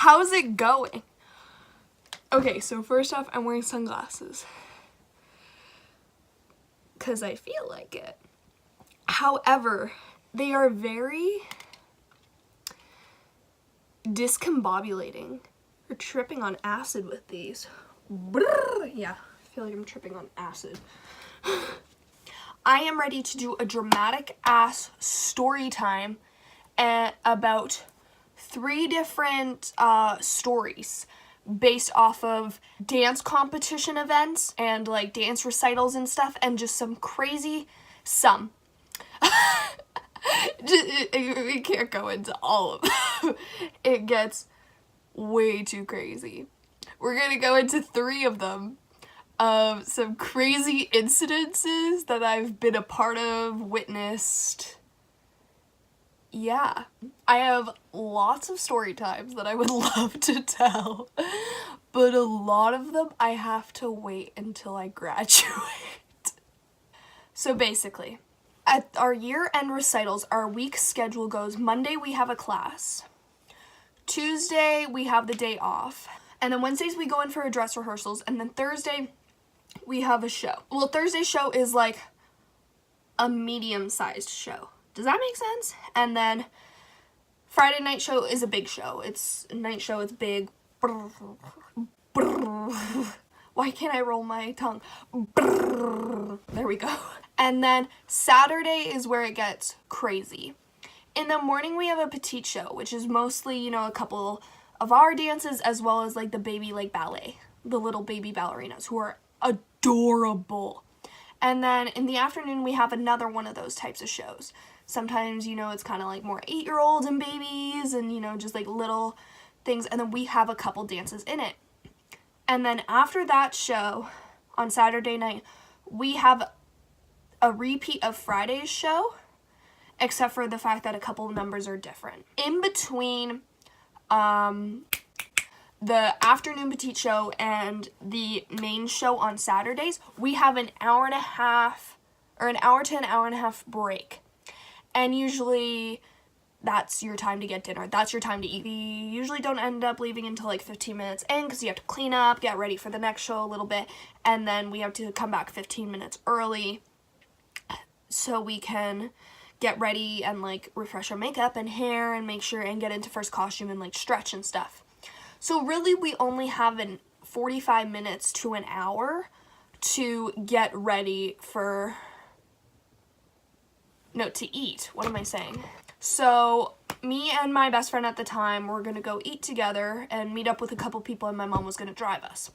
How's it going? Okay, so first off, I'm wearing sunglasses because I feel like it. However, they are very discombobulating. You're tripping on acid with these. Yeah, I feel like I'm tripping on acid. I am ready to do a dramatic ass story time about 3 different stories based off of dance competition events and like dance recitals and stuff, and just some crazy we can't go into all of them. It gets way too crazy. We're gonna go into 3 of them of some crazy incidences that I've been a part of, witnessed. Yeah, I have lots of story times that I would love to tell, but a lot of them I have to wait until I graduate. So basically, at our year-end recitals, our week schedule goes: Monday we have a class, Tuesday we have the day off, and then Wednesdays we go in for a dress rehearsals, and then Thursday we have a show. Well, Thursday's show is like a medium-sized show. Does that make sense? And then Friday night show is a big show. It's a night show, it's big. Why can't I roll my tongue? There we go. And then Saturday is where it gets crazy. In the morning we have a petite show, which is mostly, you know, a couple of our dances as well as like the baby like ballet, the little baby ballerinas who are adorable. And then in the afternoon we have another one of those types of shows. Sometimes, you know, it's kind of like more 8-year-olds and babies and, you know, just like little things. And then we have a couple dances in it. And then after that show on Saturday night, we have a repeat of Friday's show, except for the fact that a couple of numbers are different. In between the afternoon petite show and the main show on Saturdays, we have an hour and a half, or an hour to an hour and a half break. And usually that's your time to get dinner. That's your time to eat. We usually don't end up leaving until like 15 minutes in because you have to clean up, get ready for the next show a little bit, and then we have to come back 15 minutes early so we can get ready and like refresh our makeup and hair and make sure and get into first costume and like stretch and stuff. So really we only have 45 minutes to an hour to get ready for... No, to eat. What am I saying? So me and my best friend at the time were gonna go eat together and meet up with a couple people, and my mom was gonna drive us.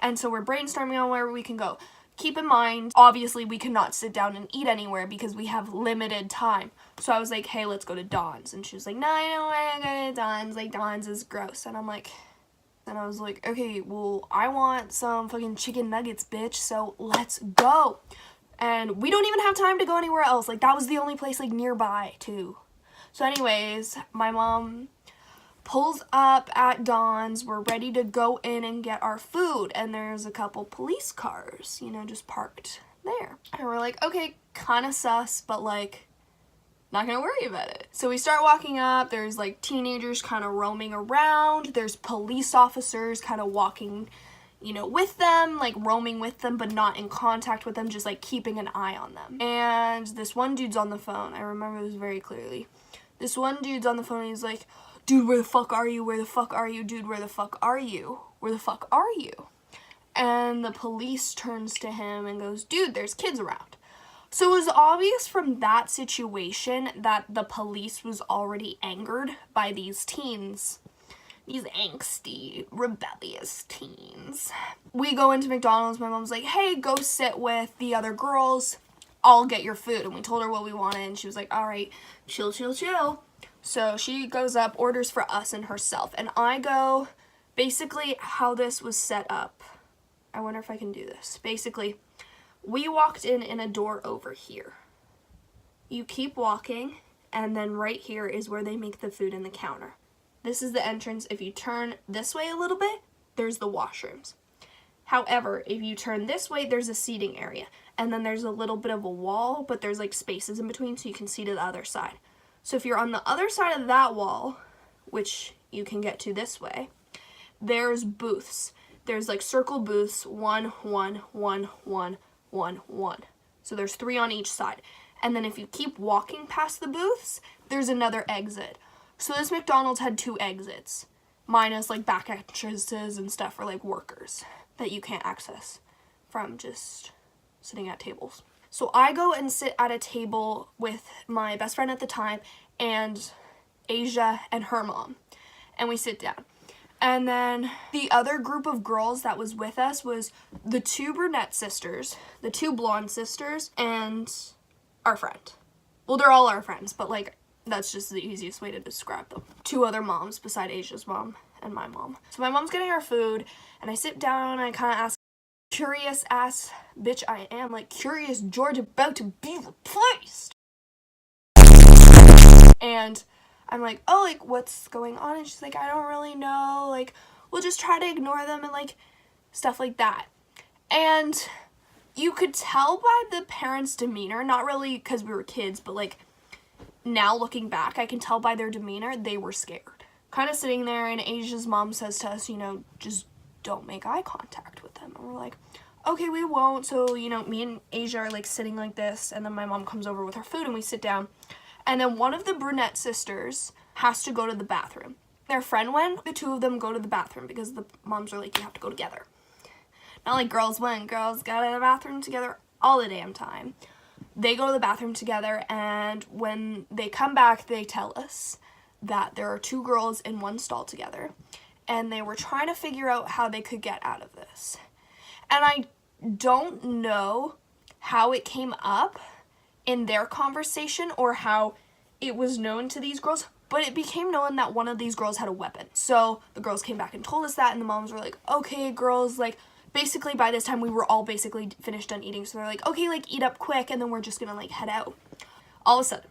And so we're brainstorming on where we can go. Keep in mind, obviously we cannot sit down and eat anywhere because we have limited time. So I was like, hey, let's go to Don's. And she was like, no, I don't want to go to Don's. Like, Don's is gross. And I was like, okay, well, I want some fucking chicken nuggets, bitch. So let's go. And we don't even have time to go anywhere else. Like, that was the only place, like, nearby, too. So anyways, my mom pulls up at Don's. We're ready to go in and get our food. And there's a couple police cars, you know, just parked there. And we're like, okay, kind of sus, but, like, not gonna worry about it. So we start walking up. There's, like, teenagers kind of roaming around. There's police officers kind of walking, you know, with them, like roaming with them, but not in contact with them, just like keeping an eye on them. And this one dude's on the phone. I remember this very clearly. This one dude's on the phone and he's like, dude, where the fuck are you? Where the fuck are you? Dude, where the fuck are you? Where the fuck are you? And the police turns to him and goes, dude, there's kids around. So it was obvious from that situation that the police was already angered by these teens. These angsty, rebellious teens. We go into McDonald's. My mom's like, hey, go sit with the other girls. I'll get your food. And we told her what we wanted. And she was like, all right, chill, chill, chill. So she goes up, orders for us and herself. And I go, basically how this was set up. I wonder if I can do this. Basically, we walked in a door over here. You keep walking. And then right here is where they make the food in the counter. This is the entrance. If you turn this way a little bit, there's the washrooms. However, if you turn this way, there's a seating area. And then there's a little bit of a wall, but there's like spaces in between so you can see to the other side. So if you're on the other side of that wall, which you can get to this way, there's booths. There's like circle booths, 1, 1, 1, 1, 1, 1. So there's 3 on each side. And then if you keep walking past the booths, there's another exit. So this McDonald's had 2 exits, minus like back entrances and stuff for like workers that you can't access from just sitting at tables. So I go and sit at a table with my best friend at the time and Asia and her mom, and we sit down. And then the other group of girls that was with us was the 2 brunette sisters, the 2 blonde sisters, and our friend. Well, they're all our friends, but like that's just the easiest way to describe them. 2 other moms beside Asia's mom and my mom. So my mom's getting our food, and I sit down and I kind of ask, curious ass bitch I am, like, Curious George about to be replaced? And I'm like, oh, like, what's going on? And she's like, I don't really know, like, we'll just try to ignore them and like stuff like that. And you could tell by the parents' demeanor, not really because we were kids, but like now looking back, I can tell by their demeanor they were scared. Kind of sitting there, and Asia's mom says to us, you know, just don't make eye contact with them. And we're like, okay, we won't. So, you know, me and Asia are like sitting like this, and then my mom comes over with her food and we sit down. And then one of the brunette sisters has to go to the bathroom. Their friend went, the 2 of them go to the bathroom because the moms are like, you have to go together. Not like girls went, girls go to the bathroom together all the damn time. They go to the bathroom together, and when they come back, they tell us that there are 2 girls in one stall together, and they were trying to figure out how they could get out of this. And I don't know how it came up in their conversation or how it was known to these girls, but it became known that one of these girls had a weapon. So the girls came back and told us that, and the moms were like, okay, girls, like, basically by this time we were all basically finished done eating, so they're like, okay, like, eat up quick, and then we're just gonna like head out. All of a sudden,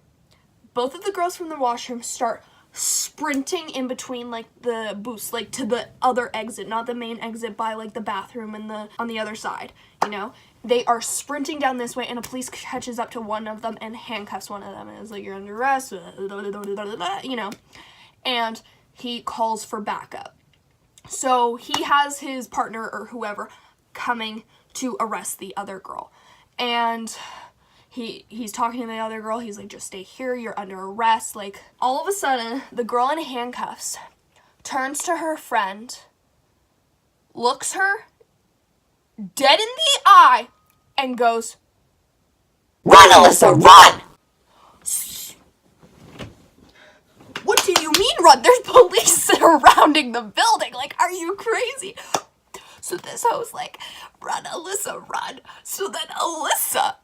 both of the girls from the washroom start sprinting in between like the booths, like to the other exit, not the main exit by like the bathroom and the on the other side, you know. They are sprinting down this way, and a police catches up to one of them and handcuffs one of them, and is like, you're under arrest, you know, and he calls for backup. So he has his partner or whoever coming to arrest the other girl, and he's talking to the other girl. He's like, just stay here, you're under arrest. Like, all of a sudden, the girl in handcuffs turns to her friend, looks her dead in the eye, and goes, "Run, Alyssa, run!" What do you mean run? There's police surrounding the building. Like, are you crazy? So this host like, run, Alyssa, run. So then Alyssa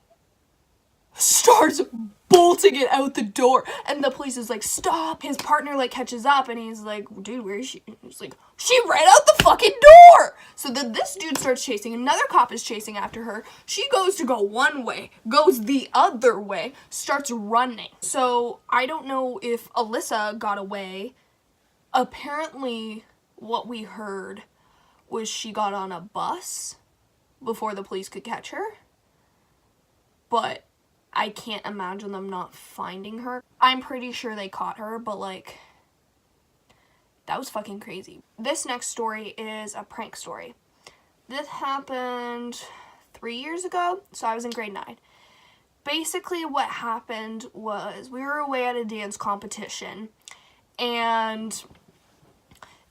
starts bolting it out the door, and the police is like, stop. His partner like catches up, and he's like, dude, where is she? And he's like, she ran out the fucking door. So then this dude starts chasing, another cop is chasing after her. She goes to go one way, goes the other way, starts running. So I don't know if Alyssa got away. Apparently what we heard was she got on a bus before the police could catch her, but I can't imagine them not finding her. I'm pretty sure they caught her, but like, that was fucking crazy. This next story is a prank story. This happened 3 years ago, so I was in grade 9. Basically what happened was we were away at a dance competition, and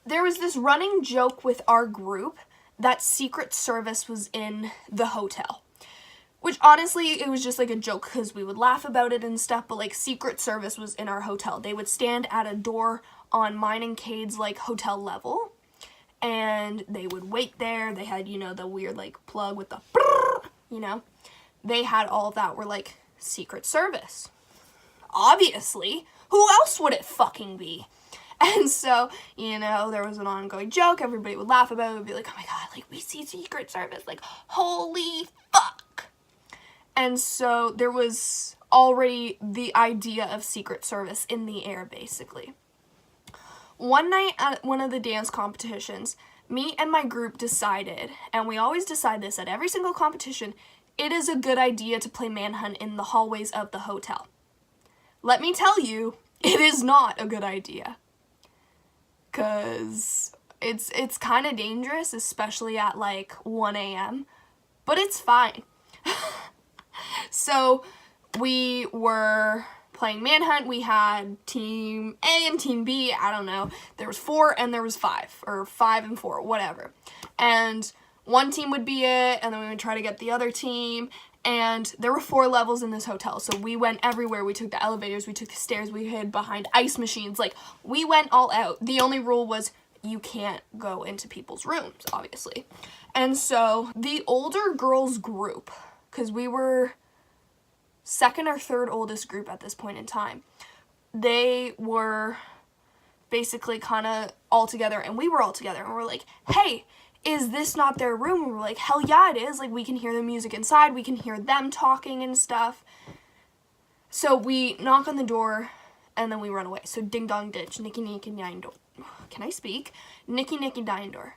there was this running joke with our group that Secret Service was in the hotel. Which, honestly, it was just, like, a joke because we would laugh about it and stuff, but, like, Secret Service was in our hotel. They would stand at a door on mine and Cade's, like, hotel level, and they would wait there. They had, you know, the weird, like, plug with the, you know. They had all of that were, like, Secret Service. Obviously. Who else would it fucking be? And so, you know, there was an ongoing joke. Everybody would laugh about it. It would be like, oh, my God, like, we see Secret Service. Like, holy fuck. And so there was already the idea of Secret Service in the air, basically. One night at one of the dance competitions, me and my group decided, and we always decide this at every single competition, it is a good idea to play manhunt in the hallways of the hotel. Let me tell you, it is not a good idea. because it's kind of dangerous, especially at like 1 a.m., but it's fine. So we were playing Manhunt. We had Team A and Team B, I don't know. There was 4 and there was 5, or 5 and 4, whatever. And one team would be it, and then we would try to get the other team. And there were 4 levels in this hotel, so we went everywhere. We took the elevators, we took the stairs, we hid behind ice machines. Like, we went all out. The only rule was you can't go into people's rooms, obviously. And so the older girls group, because we were second or third oldest group at this point in time, they were basically kind of all together, and we were all together, and we're like, hey, is this not their room? And we're like, hell yeah, it is. Like, we can hear the music inside, we can hear them talking and stuff. So we knock on the door, and then we run away. So ding dong ditch, nicky nicky nine door. Can I speak? Nicky nicky nine door.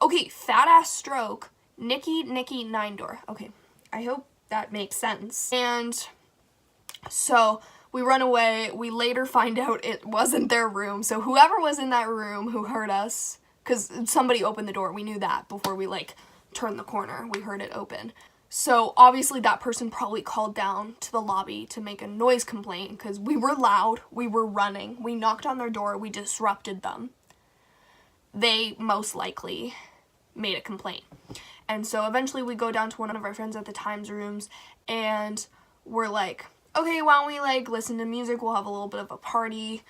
Okay, fat ass stroke, nicky nicky nine door. Okay, I hope that makes sense. And so we run away. We later find out it wasn't their room. So whoever was in that room who heard us, because somebody opened the door, we knew that before we like turned the corner, we heard it open. So obviously that person probably called down to the lobby to make a noise complaint, because we were loud, we were running, we knocked on their door, we disrupted them. They most likely made a complaint. And so eventually we go down to one of our friends at the time's rooms, and we're like, okay, why don't we like listen to music, we'll have a little bit of a party.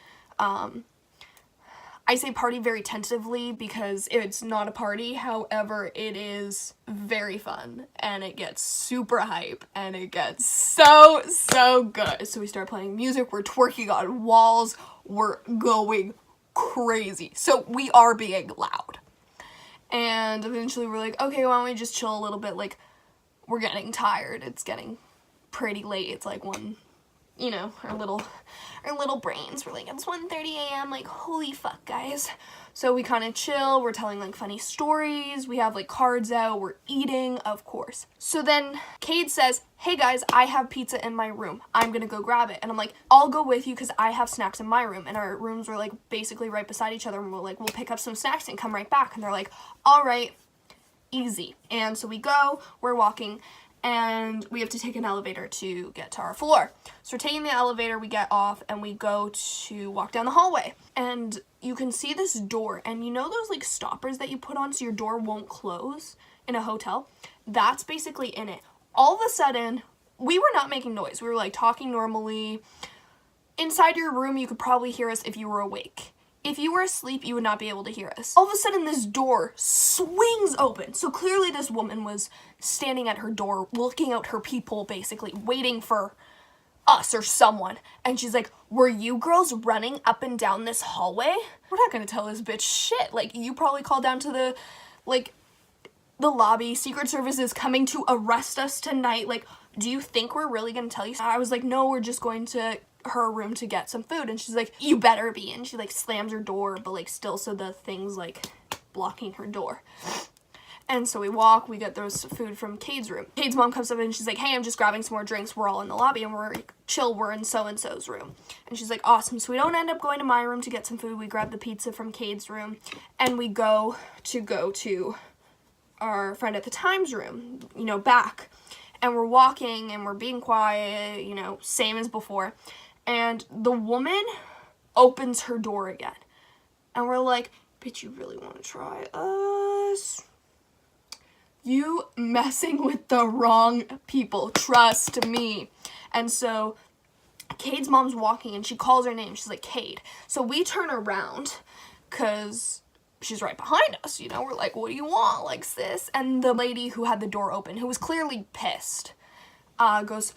I say party very tentatively because it's not a party, however, it is very fun, and it gets super hype, and it gets so good. So we start playing music, we're twerking on walls, we're going crazy. So we are being loud. And eventually we're like, okay, why don't we just chill a little bit, like, we're getting tired, it's getting pretty late, it's like 1, you know, our little brains were like, it's 1:30 a.m. like, holy fuck, guys. So we kind of chill, we're telling like funny stories, we have like cards out, we're eating, of course. So then Cade says, hey guys, I have pizza in my room, I'm gonna go grab it. And I'm like, I'll go with you because I have snacks in my room. And our rooms were like basically right beside each other, and we're like, we'll pick up some snacks and come right back. And they're like, all right, easy. And so we go, we're walking, and we have to take an elevator to get to our floor. So we're taking the elevator, we get off, and we go to walk down the hallway. And you can see this door, and you know those like stoppers that you put on so your door won't close in a hotel? That's basically in it. All of a sudden, we were not making noise. We were like talking normally. Inside your room, you could probably hear us if you were awake. If you were asleep, you would not be able to hear us. All of a sudden, this door swings open. So clearly this woman was standing at her door, looking out her peephole, basically, waiting for us or someone. And she's like, were you girls running up and down this hallway? We're not gonna tell this bitch shit. Like, you probably called down to the lobby. Secret Service is coming to arrest us tonight. Like, do you think we're really gonna tell you? I was like, no, we're just going to her room to get some food. And she's like, you better be. And she like slams her door, but like still so the thing's like blocking her door. And so we walk, we get those food from Cade's room. Cade's mom comes up and she's like, hey, I'm just grabbing some more drinks, we're all in the lobby, and we're chill, we're in so-and-so's room. And she's like, awesome. So we don't end up going to my room to get some food, we grab the pizza from Cade's room, and we go to our friend at the time's room, you know, back. And we're walking and we're being quiet, you know, same as before. And the woman opens her door again. And we're like, bitch, you really want to try us? You messing with the wrong people. Trust me. And so Cade's mom's walking and she calls her name. She's like, Cade. So we turn around because she's right behind us, you know. We're like, what do you want, like, sis? And the lady who had the door open, who was clearly pissed, goes,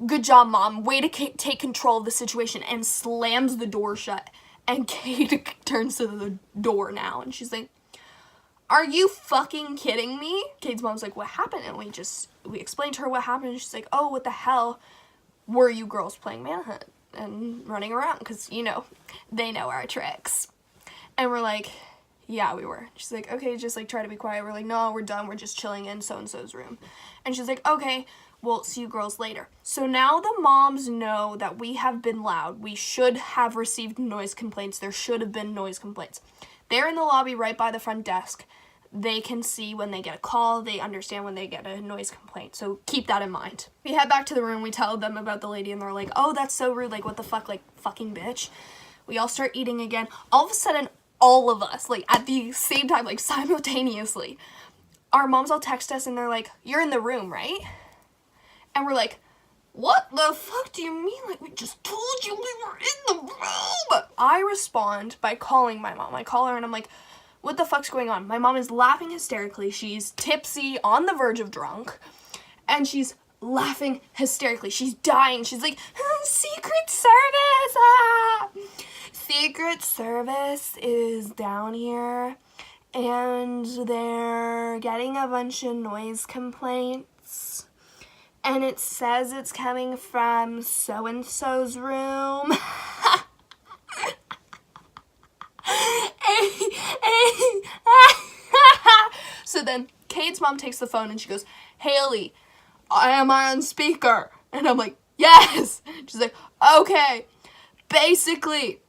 good job, mom, way to take control of the situation, and slams the door shut. And Cade turns to the door now, and she's like, are you fucking kidding me? Cade's mom's like, what happened? And we explained to her what happened, and she's like, oh, what the hell were you girls playing Manhunt and running around? Because, you know, they know our tricks. And we're like, yeah, we were. She's like, okay, just like try to be quiet. We're like, no, we're done, we're just chilling in so-and-so's room. And she's like, okay, Well, see you girls later. So now the moms know that we have been loud. We should have received noise complaints. There should have been noise complaints. They're in the lobby right by the front desk. They can see when they get a call. They understand when they get a noise complaint. So keep that in mind. We head back to the room. We tell them about the lady and they're like, oh, that's so rude. Like, what the fuck? Like, fucking bitch. We all start eating again. All of a sudden, all of us, like, at the same time, like, simultaneously, our moms all text us and they're like, you're in the room, right? And we're like, what the fuck do you mean? Like, we just told you we were in the room. I respond by calling my mom. I call her and I'm like, what the fuck's going on? My mom is laughing hysterically. She's tipsy, on the verge of drunk. And she's laughing hysterically. She's dying. She's like, Secret Service! Ah! Secret Service is down here. And they're getting a bunch of noise complaints. And it says it's coming from so-and-so's room. So then Kate's mom takes the phone and she goes, Haley, am I on speaker? And I'm like, yes. She's like, okay. Basically,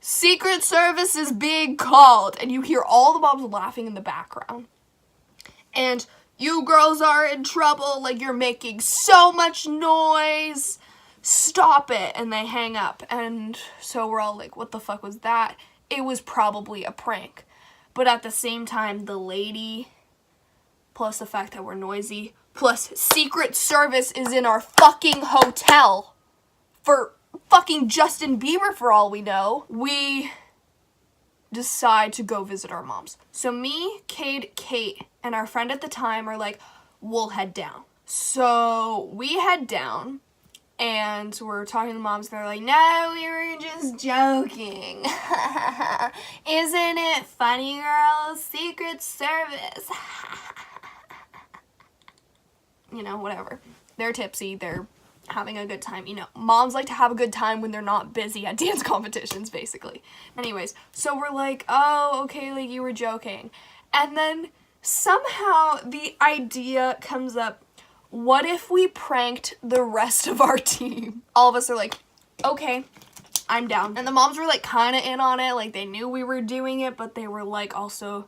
Secret Service is being called. And you hear all the moms laughing in the background. And you girls are in trouble, like you're making so much noise. Stop it. And they hang up. And so we're all like, what the fuck was that? It was probably a prank. But at the same time, the lady, plus the fact that we're noisy, plus Secret Service is in our fucking hotel for fucking Justin Bieber for all we know, we decide to go visit our moms. So me, Kate, and our friend at the time are like, we'll head down. So we head down, and we're talking to the moms, and they're like, no, we were just joking. Isn't it funny, girls? Secret Service. You know, whatever. They're tipsy, they're having a good time. You know, moms like to have a good time when they're not busy at dance competitions, basically. Anyways, so we're like, oh, okay, like you were joking. And then somehow the idea comes up, what if we pranked the rest of our team? All of us are like, okay, I'm down. And the moms were like kind of in on it, like they knew we were doing it, but they were like also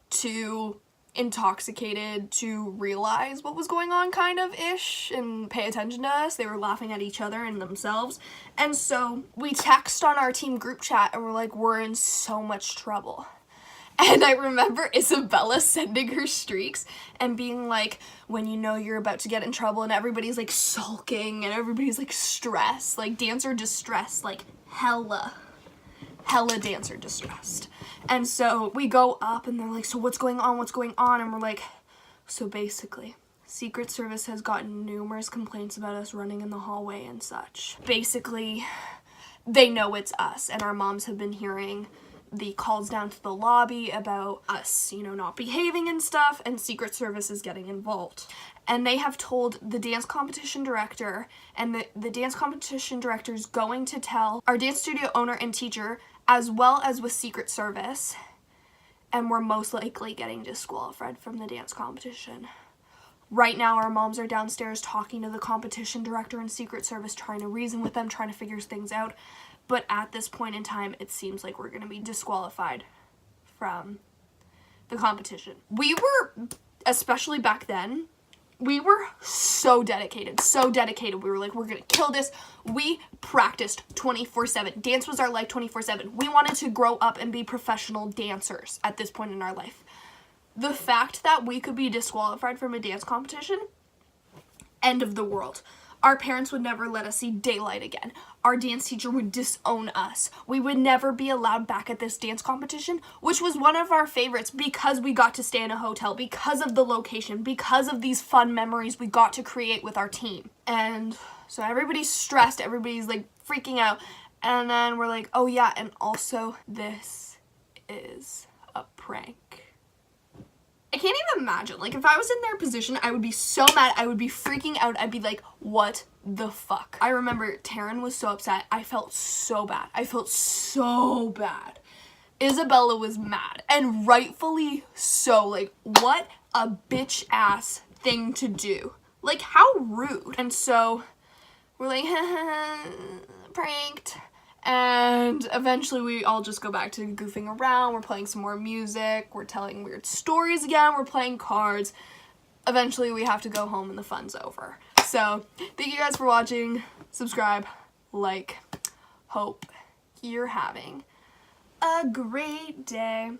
too intoxicated to realize what was going on, kind of ish, and pay attention to us. They were laughing at each other and themselves. And so we text on our team group chat and we're like, we're in so much trouble. And I remember Isabella sending her streaks and being like, when you know you're about to get in trouble and everybody's like sulking and everybody's like stressed, like dancer distressed, like hella dancer distressed. And so we go up and they're like, so what's going on? And we're like, so basically, Secret Service has gotten numerous complaints about us running in the hallway and such. Basically, they know it's us, and our moms have been hearing the calls down to the lobby about us, you know, not behaving and stuff, and Secret Service is getting involved. And they have told the dance competition director, and the dance competition director is going to tell our dance studio owner and teacher, as well as with Secret Service, and we're most likely getting disqualified from the dance competition. Right now, our moms are downstairs talking to the competition director and Secret Service, trying to reason with them, trying to figure things out. But at this point in time, it seems like we're going to be disqualified from the competition. We were, especially back then, we were so dedicated. We were like, we're going to kill this. We practiced 24/7. Dance was our life 24/7. We wanted to grow up and be professional dancers at this point in our life. The fact that we could be disqualified from a dance competition, end of the world. Our parents would never let us see daylight again. Our dance teacher would disown us. We would never be allowed back at this dance competition, which was one of our favorites because we got to stay in a hotel, because of the location, because of these fun memories we got to create with our team. And so everybody's stressed, everybody's like freaking out. And then we're like, oh yeah, and also this is a prank. I can't even imagine, like, if I was in their position, I would be so mad, I would be freaking out, I'd be like, what the fuck? I remember Taryn was so upset, I felt so bad, Isabella was mad, and rightfully so, like, what a bitch-ass thing to do. Like, how rude. And so we're like, pranked. And eventually we all just go back to goofing around. We're playing some more music. We're telling weird stories again. We're playing cards. Eventually we have to go home and the fun's over. So thank you guys for watching. Subscribe, like, hope you're having a great day.